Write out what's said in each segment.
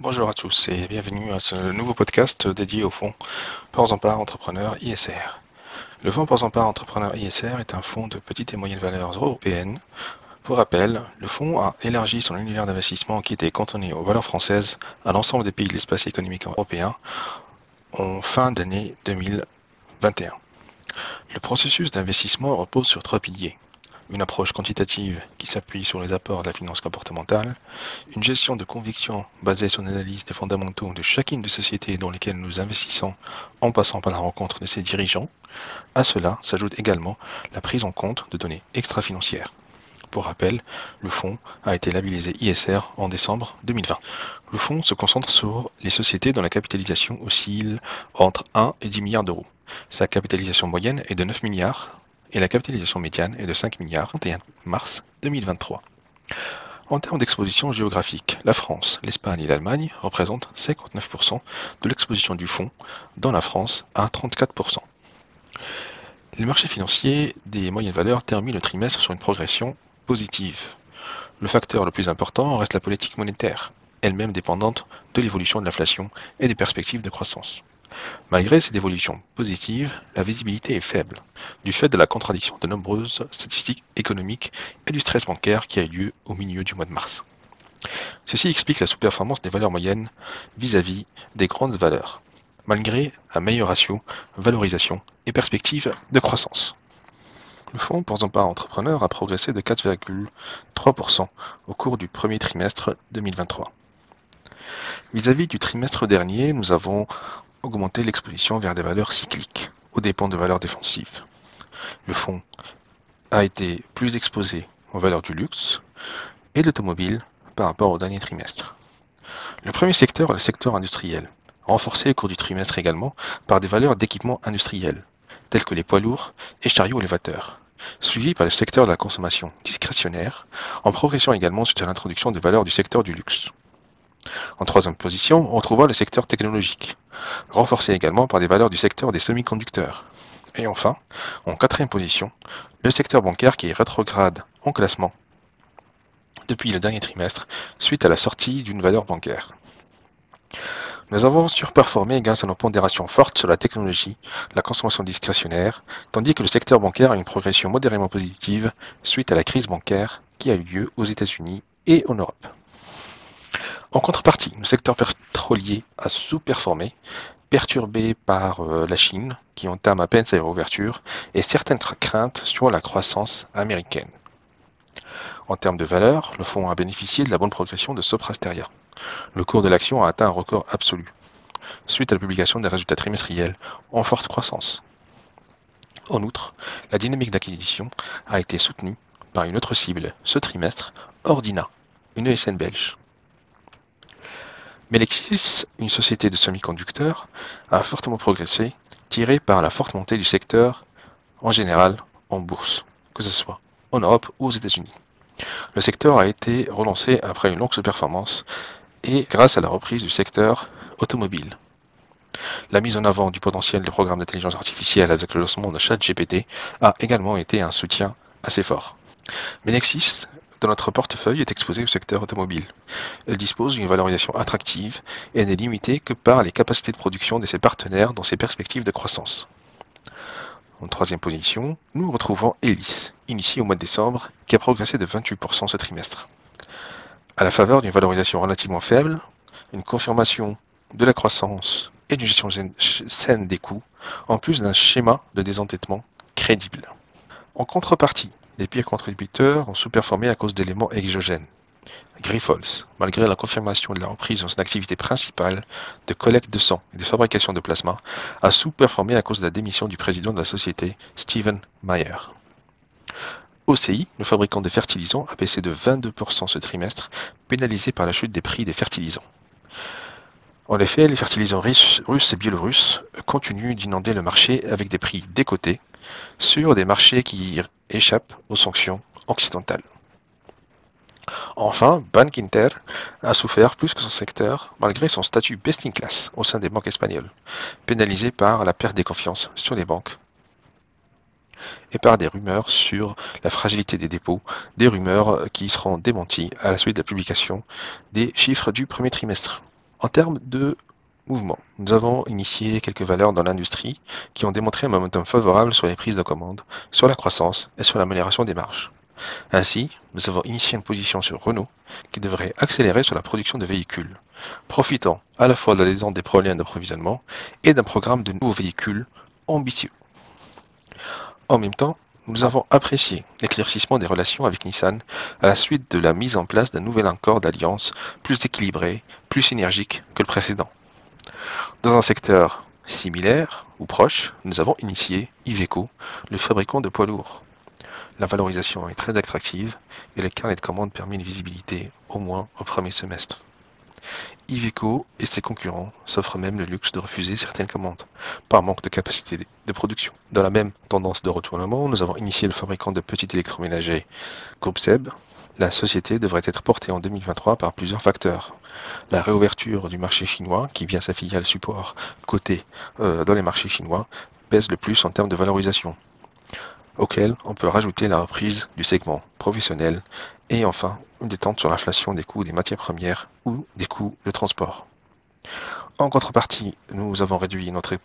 Bonjour à tous et bienvenue à ce nouveau podcast dédié au fonds Ports en Part Entrepreneur ISR. Le fonds Ports en Part Entrepreneur ISR est un fonds de petites et moyennes valeurs européennes. Pour rappel, le fonds a élargi son univers d'investissement qui était cantonné aux valeurs françaises à l'ensemble des pays de l'espace économique européen en fin d'année 2021. Le processus d'investissement repose sur 3 piliers. Une approche quantitative qui s'appuie sur les apports de la finance comportementale, une gestion de conviction basée sur l'analyse des fondamentaux de chacune des sociétés dans lesquelles nous investissons en passant par la rencontre de ses dirigeants. À cela s'ajoute également la prise en compte de données extra-financières. Pour rappel, le fonds a été labellisé ISR en décembre 2020. Le fonds se concentre sur les sociétés dont la capitalisation oscille entre 1 et 10 milliards d'euros. Sa capitalisation moyenne est de 9 milliards et la capitalisation médiane est de 5 milliards le 31 mars 2023. En termes d'exposition géographique, la France, l'Espagne et l'Allemagne représentent 59% de l'exposition du fonds, dans la France à 34%. Les marchés financiers des moyennes valeurs terminent le trimestre sur une progression positive. Le facteur le plus important reste la politique monétaire, elle-même dépendante de l'évolution de l'inflation et des perspectives de croissance. Malgré cette évolution positive, la visibilité est faible, du fait de la contradiction de nombreuses statistiques économiques et du stress bancaire qui a eu lieu au milieu du mois de mars. Ceci explique la sous-performance des valeurs moyennes vis-à-vis des grandes valeurs, malgré un meilleur ratio, valorisation et perspective de croissance. Le fonds Ports en Part Entrepreneur a progressé de 4,3% au cours du premier trimestre 2023. Vis-à-vis du trimestre dernier, nous avons augmenter l'exposition vers des valeurs cycliques, aux dépens de valeurs défensives. Le fonds a été plus exposé aux valeurs du luxe et de l'automobile par rapport au dernier trimestre. Le premier secteur est le secteur industriel, renforcé au cours du trimestre également par des valeurs d'équipement industriel, tels que les poids lourds et chariots élévateurs, suivi par le secteur de la consommation discrétionnaire, en progression également suite à l'introduction des valeurs du secteur du luxe. En troisième position, on retrouvera le secteur technologique, renforcé également par des valeurs du secteur des semi-conducteurs. Et enfin, en quatrième position, le secteur bancaire qui est rétrograde en classement depuis le dernier trimestre suite à la sortie d'une valeur bancaire. Nous avons surperformé grâce à nos pondérations fortes sur la technologie, la consommation discrétionnaire, tandis que le secteur bancaire a une progression modérément positive suite à la crise bancaire qui a eu lieu aux États-Unis et en Europe. En contrepartie, le secteur pétrolier a sous-performé, perturbé par la Chine, qui entame à peine sa réouverture, et certaines craintes sur la croissance américaine. En termes de valeur, le fonds a bénéficié de la bonne progression de Soprasteria. Le cours de l'action a atteint un record absolu, suite à la publication des résultats trimestriels en forte croissance. En outre, la dynamique d'acquisition a été soutenue par une autre cible ce trimestre, Ordina, une ESN belge. Melexis, une société de semi-conducteurs, a fortement progressé, tirée par la forte montée du secteur en général en bourse, que ce soit en Europe ou aux États-Unis. Le secteur a été relancé après une longue sous-performance et grâce à la reprise du secteur automobile. La mise en avant du potentiel des programmes d'intelligence artificielle avec le lancement de ChatGPT a également été un soutien assez fort. Melexis, dans notre portefeuille, est exposé au secteur automobile. Elle dispose d'une valorisation attractive et n'est limitée que par les capacités de production de ses partenaires dans ses perspectives de croissance. En troisième position, nous retrouvons Elis, initié au mois de décembre, qui a progressé de 28% ce trimestre. À la faveur d'une valorisation relativement faible, une confirmation de la croissance et d'une gestion saine des coûts, en plus d'un schéma de désendettement crédible. En contrepartie, les pires contributeurs ont sous-performé à cause d'éléments exogènes. Grifols, malgré la confirmation de la reprise dans son activité principale de collecte de sang et de fabrication de plasma, a sous-performé à cause de la démission du président de la société, Steven Mayer. OCI, le fabricant de fertilisants, a baissé de 22% ce trimestre, pénalisé par la chute des prix des fertilisants. En effet, les fertilisants russes et biélorusses continuent d'inonder le marché avec des prix décotés sur des marchés qui échappent aux sanctions occidentales. Enfin, Bank Inter a souffert plus que son secteur, malgré son statut best-in-class au sein des banques espagnoles, pénalisé par la perte des confiances sur les banques et par des rumeurs sur la fragilité des dépôts, des rumeurs qui seront démenties à la suite de la publication des chiffres du premier trimestre. En termes de mouvement, nous avons initié quelques valeurs dans l'industrie qui ont démontré un momentum favorable sur les prises de commandes, sur la croissance et sur l'amélioration des marges. Ainsi, nous avons initié une position sur Renault qui devrait accélérer sur la production de véhicules, profitant à la fois de la détente des problèmes d'approvisionnement et d'un programme de nouveaux véhicules ambitieux. En même temps, nous avons apprécié l'éclaircissement des relations avec Nissan à la suite de la mise en place d'un nouvel accord d'alliance plus équilibré, plus synergique que le précédent. Dans un secteur similaire ou proche, nous avons initié Iveco, le fabricant de poids lourds. La valorisation est très attractive et le carnet de commandes permet une visibilité au moins au premier semestre. Iveco et ses concurrents s'offrent même le luxe de refuser certaines commandes, par manque de capacité de production. Dans la même tendance de retournement, nous avons initié le fabricant de petits électroménagers Groupe SEB. La société devrait être portée en 2023 par plusieurs facteurs. La réouverture du marché chinois, qui via sa filiale support cotée dans les marchés chinois, pèse le plus en termes de valorisation, auquel on peut rajouter la reprise du segment professionnel et enfin une détente sur l'inflation des coûts des matières premières ou des coûts de transport. En contrepartie, nous avons réduit notre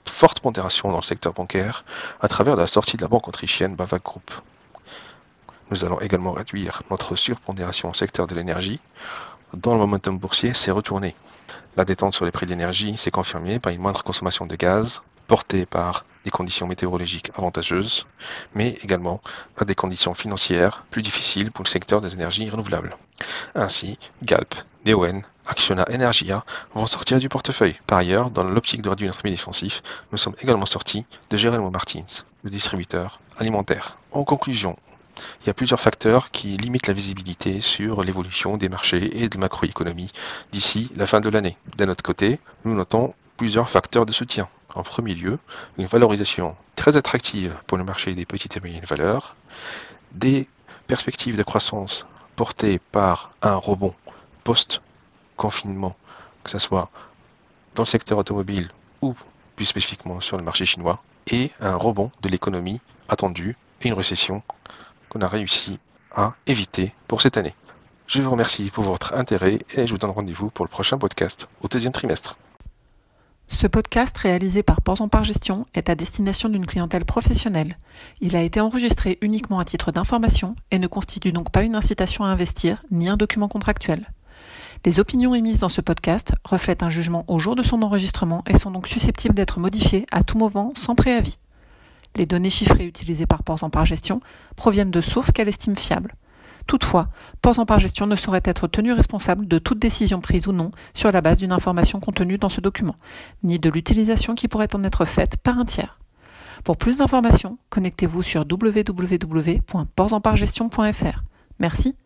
forte pondération dans le secteur bancaire à travers la sortie de la banque autrichienne BAWAG Group. Nous allons également réduire notre surpondération au secteur de l'énergie, dont le momentum boursier s'est retourné. La détente sur les prix de l'énergie s'est confirmée par une moindre consommation de gaz, portée par des conditions météorologiques avantageuses, mais également par des conditions financières plus difficiles pour le secteur des énergies renouvelables. Ainsi, Galp, Neoen, Acciona Energia vont sortir du portefeuille. Par ailleurs, dans l'optique de réduire notre prix défensif, nous sommes également sortis de Jerónimo Martins, le distributeur alimentaire. En conclusion, il y a plusieurs facteurs qui limitent la visibilité sur l'évolution des marchés et de la macroéconomie d'ici la fin de l'année. D'un autre côté, nous notons plusieurs facteurs de soutien. En premier lieu, une valorisation très attractive pour le marché des petites et moyennes valeurs, des perspectives de croissance portées par un rebond post-confinement, que ce soit dans le secteur automobile ou plus spécifiquement sur le marché chinois, et un rebond de l'économie attendu et une récession qu'on a réussi à éviter pour cette année. Je vous remercie pour votre intérêt et je vous donne rendez-vous pour le prochain podcast au deuxième trimestre. Ce podcast réalisé par Ports en Part Gestion est à destination d'une clientèle professionnelle. Il a été enregistré uniquement à titre d'information et ne constitue donc pas une incitation à investir ni un document contractuel. Les opinions émises dans ce podcast reflètent un jugement au jour de son enregistrement et sont donc susceptibles d'être modifiées à tout moment sans préavis. Les données chiffrées utilisées par Ports en Part Gestion proviennent de sources qu'elle estime fiables. Toutefois, Ports en Part Gestion ne saurait être tenu responsable de toute décision prise ou non sur la base d'une information contenue dans ce document, ni de l'utilisation qui pourrait en être faite par un tiers. Pour plus d'informations, connectez-vous sur www.portsenpartgestion.fr. Merci.